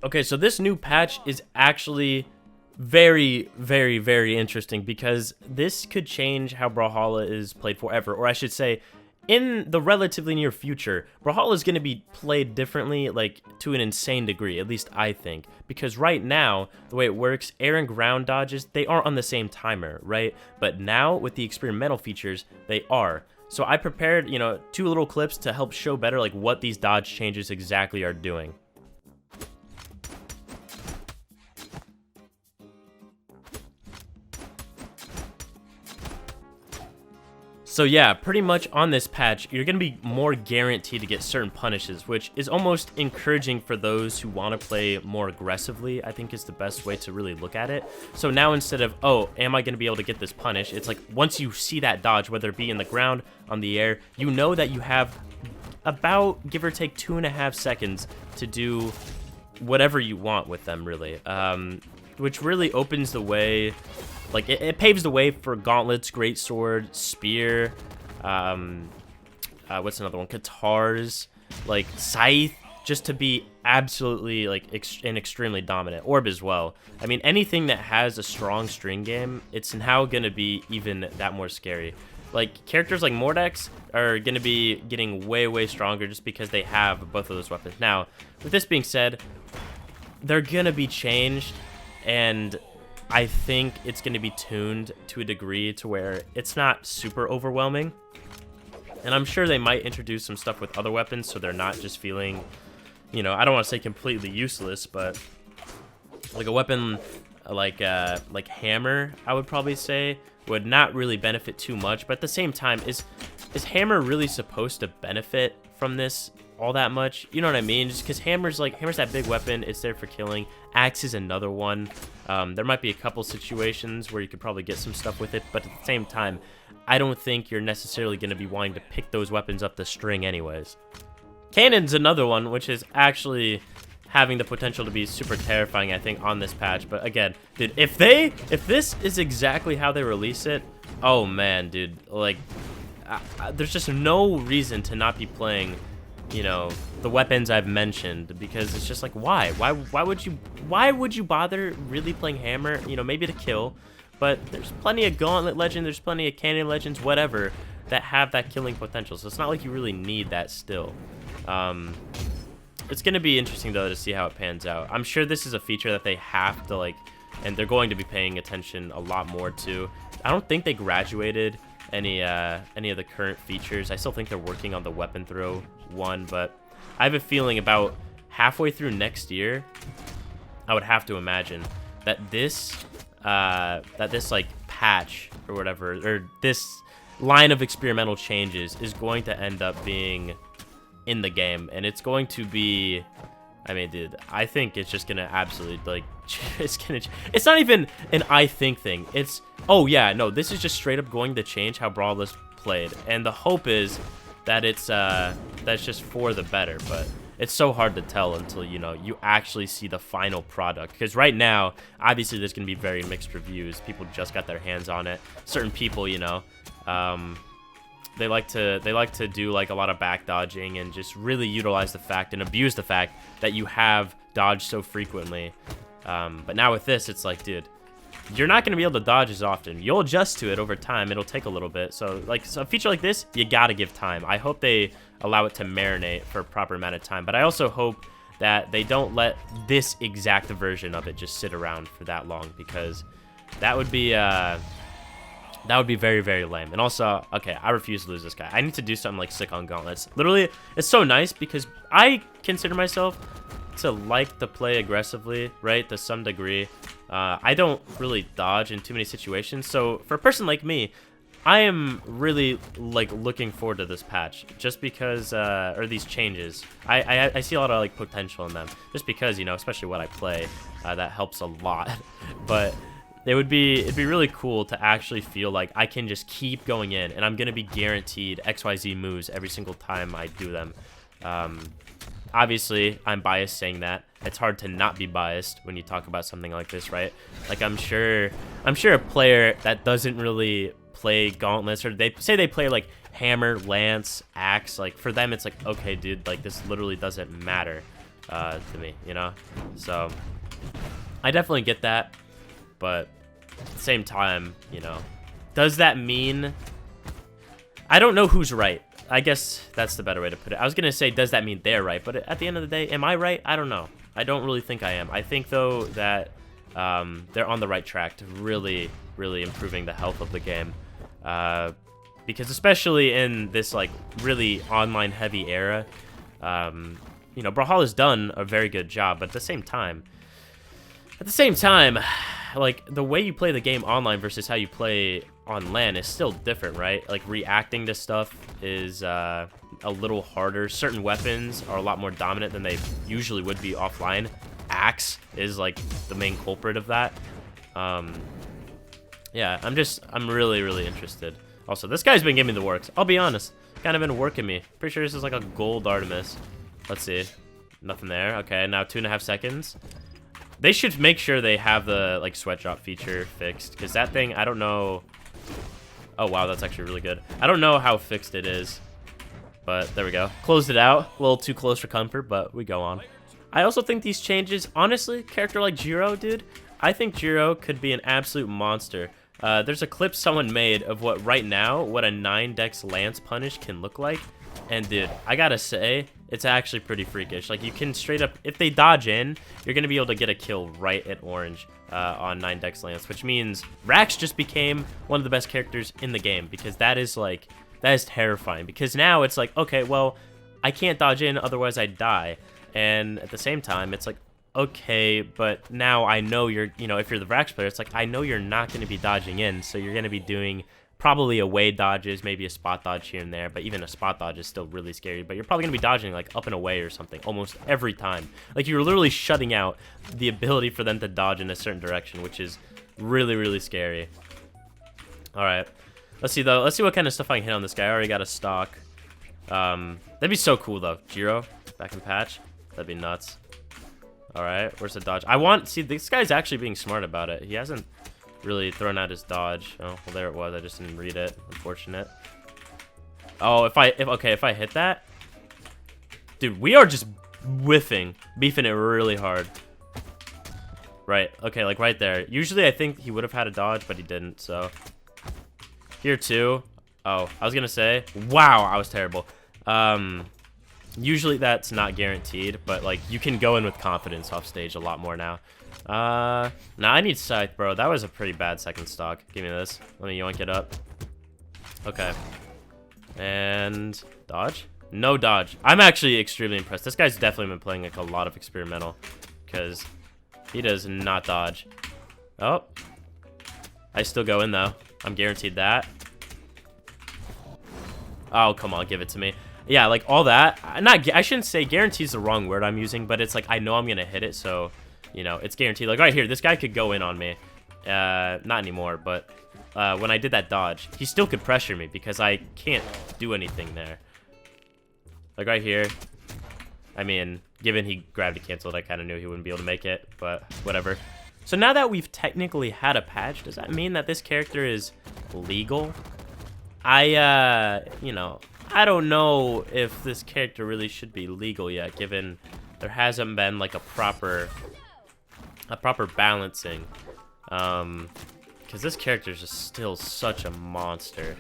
Okay, so this new patch is actually very, very, very interesting because this could change how Brawlhalla is played forever, or I should say, in the relatively near future, Brawlhalla is going to be played differently, like to an insane degree, at least I think, because right now, the way it works, air and ground dodges, they aren't on the same timer, right? But now, with the experimental features, they are. So I prepared, two little clips to help show better like what these dodge changes exactly are doing. So yeah, pretty much on this patch, you're going to be more guaranteed to get certain punishes, which is almost encouraging for those who want to play more aggressively, I think is the best way to really look at it. So now instead of, oh, am I going to be able to get this punish? It's like once you see that dodge, whether it be in the ground, on the air, you know that you have about, give or take, 2.5 seconds to do whatever you want with them, really. Which really opens the way. Like, it paves the way for gauntlets, greatsword, spear, what's another one? Katars, like, scythe, just to be absolutely, like, extremely dominant. Orb as well. I mean, anything that has a strong string game, it's now gonna be even that more scary. Like, characters like Mordex are gonna be getting way, way stronger just because they have both of those weapons. Now, with this being said, they're gonna be changed, and I think it's going to be tuned to a degree to where it's not super overwhelming. And I'm sure they might introduce some stuff with other weapons so they're not just feeling, I don't want to say completely useless, but like a weapon like hammer, I would probably say, would not really benefit too much. But at the same time, is hammer really supposed to benefit from this all that much? You know what I mean? Just because hammer's that big weapon, it's there for killing. Axe is another one. There might be a couple situations where you could probably get some stuff with it, but at the same time, I don't think you're necessarily going to be wanting to pick those weapons up the string anyways. Cannon's another one, which is actually having the potential to be super terrifying, I think, on this patch. But again, dude, if this is exactly how they release it, oh man, dude, like, there's just no reason to not be playing the weapons I've mentioned, because it's just like, why would you bother really playing hammer? Maybe to kill, but there's plenty of gauntlet legend, there's plenty of cannon legends, whatever, that have that killing potential. So it's not like you really need that still. It's gonna be interesting though to see how it pans out. I'm sure this is a feature that they have to and they're going to be paying attention a lot more to. I don't think they graduated any of the current features. I still think they're working on the weapon throw one, but I have a feeling about halfway through next year, I would have to imagine that this like patch or whatever, or this line of experimental changes is going to end up being in the game, and it's going to be, I mean, dude, I think it's just gonna absolutely it's not even an I think thing. It's, oh yeah, no, this is just straight up going to change how Brawl is played, and the hope is that that's just for the better. But it's so hard to tell until you actually see the final product, because right now obviously there's gonna be very mixed reviews. People just got their hands on it. Certain people, they like to do like a lot of back dodging and just really utilize the fact and abuse the fact that you have dodged so frequently. But now with this, it's like, dude, you're not going to be able to dodge as often. You'll adjust to it over time. It'll take a little bit. So a feature like this, you got to give time. I hope they allow it to marinate for a proper amount of time. But I also hope that they don't let this exact version of it just sit around for that long, because that would be very, very lame. And also, okay, I refuse to lose this guy. I need to do something like sick on gauntlets. Literally, it's so nice because I consider myself to like to play aggressively, right, to some degree. I don't really dodge in too many situations. So for a person like me, I am really looking forward to this patch, just because, or these changes. I see a lot of potential in them, just because, especially what I play, that helps a lot. But it'd be really cool to actually feel like I can just keep going in, and I'm gonna be guaranteed XYZ moves every single time I do them. Obviously, I'm biased saying that. It's hard to not be biased when you talk about something like this, right? Like, I'm sure a player that doesn't really play gauntlets, or they say they play like hammer, lance, axe, like for them it's like, okay, dude, like this literally doesn't matter. to me, you know? So I definitely get that, but at the same time, you know, does that mean... I don't know who's right. I guess that's the better way to put it. I was going to say, does that mean they're right? But at the end of the day, am I right? I don't know. I don't really think I am. I think, though, that they're on the right track to really, really improving the health of the game. Because especially in this, like, really online-heavy era, you know, Brawlhalla's done a very good job, but at the same time, like, the way you play the game online versus how you play on LAN is still different, right? Like, reacting to stuff is a little harder. Certain weapons are a lot more dominant than they usually would be offline. Axe is, like, the main culprit of that. Yeah, I'm really, really interested. Also, this guy's been giving me the works. I'll be honest. Kind of been working me. Pretty sure this is, like, a gold Artemis. Let's see. Nothing there. Okay, now 2.5 seconds. They should make sure they have the, like, sweat drop feature fixed, because that thing, I don't know... Oh, wow, that's actually really good. I don't know how fixed it is, but there we go. Closed it out. A little too close for comfort, but we go on. I also think these changes, honestly, character like Jiro, dude, I think Jiro could be an absolute monster. There's a clip someone made of what, right now, what a 9 dex Lance punish can look like. And, dude, I gotta say, it's actually pretty freakish. Like, you can straight up, if they dodge in, you're gonna be able to get a kill right at orange on 9 dex Lance, which means Rax just became one of the best characters in the game, because that is, like, that is terrifying. Because now it's like, okay, well, I can't dodge in, otherwise I'd die. And at the same time, it's like, okay, but now I know you're, you know, if you're the Rax player, it's like, I know you're not going to be dodging in, so you're going to be doing probably away dodges, maybe a spot dodge here and there, but even a spot dodge is still really scary. But you're probably going to be dodging, like, up and away or something almost every time. Like, you're literally shutting out the ability for them to dodge in a certain direction, which is really, really scary. All right. Let's see, though. Let's see what kind of stuff I can hit on this guy. I already got a stock. That'd be so cool, though. Jiro, back in patch. That'd be nuts. All right, where's the dodge? See, this guy's actually being smart about it. He hasn't really thrown out his dodge. Oh, well, there it was. I just didn't read it. Unfortunate. Oh, if I hit that, dude, we are just beefing it really hard. Right. Okay, like right there. Usually, I think he would have had a dodge, but he didn't. So here too. Oh, I was gonna say, wow, I was terrible. Usually that's not guaranteed, but like you can go in with confidence off stage a lot more now. Nah, I need Scythe, bro. That was a pretty bad second stock. Give me this. Let me yoink it up. Okay. And dodge? No dodge. I'm actually extremely impressed. This guy's definitely been playing like a lot of experimental, because he does not dodge. Oh. I still go in though. I'm guaranteed that. Oh, come on, give it to me. Yeah, like all that. I shouldn't say guarantee is the wrong word I'm using, but it's like I know I'm gonna hit it, so you know it's guaranteed. Like right here, this guy could go in on me. Not anymore, but when I did that dodge, he still could pressure me because I can't do anything there. Like right here. I mean, given he gravity canceled, I kind of knew he wouldn't be able to make it, but whatever. So now that we've technically had a patch, does that mean that this character is legal? You know, I don't know if this character really should be legal yet, given there hasn't been like a proper balancing. Because this character is just still such a monster.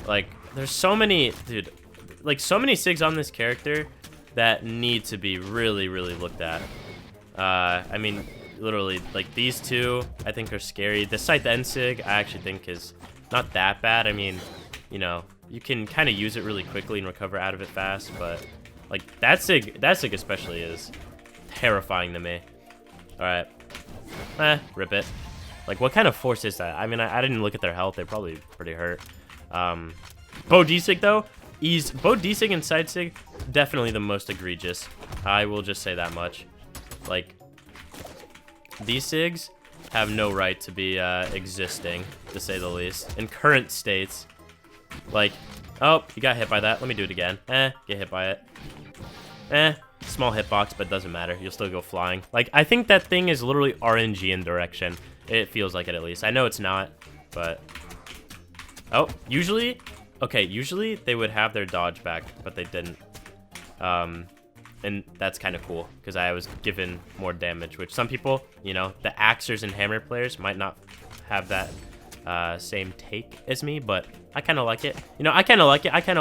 Like, there's so many, dude, like so many SIGs on this character that need to be really, really looked at. I mean, literally, like these two, I think are scary. The Scythe End SIG, I actually think is not that bad. I mean, you know, you can kind of use it really quickly and recover out of it fast, but like that SIG especially is terrifying to me. All right, rip it. Like, what kind of force is that? I mean, I didn't look at their health. They're probably pretty hurt. Bo D-Sig though, Bo D-Sig and Side Sig definitely the most egregious. I will just say that much. Like, these SIGs have no right to be existing, to say the least, in current states. Like, oh, you got hit by that. Let me do it again. Get hit by it. Small hitbox, but doesn't matter. You'll still go flying. Like, I think that thing is literally RNG in direction. It feels like it at least. I know it's not, but... Oh, usually... Okay, usually they would have their dodge back, but they didn't. and that's kind of cool because I was given more damage, which some people, you know, the axers and hammer players might not have that same take as me, but I kind of like it. You know, I kind of like it. I kind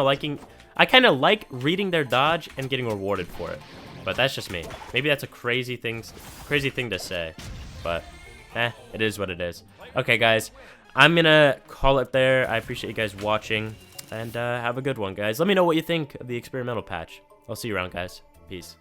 of like reading their dodge and getting rewarded for it. But that's just me. Maybe that's a crazy thing to say, but it is what it is. Okay, guys, I'm gonna call it there. I appreciate you guys watching, and have a good one, guys. Let me know what you think of the experimental patch. I'll see you around, guys. Peace.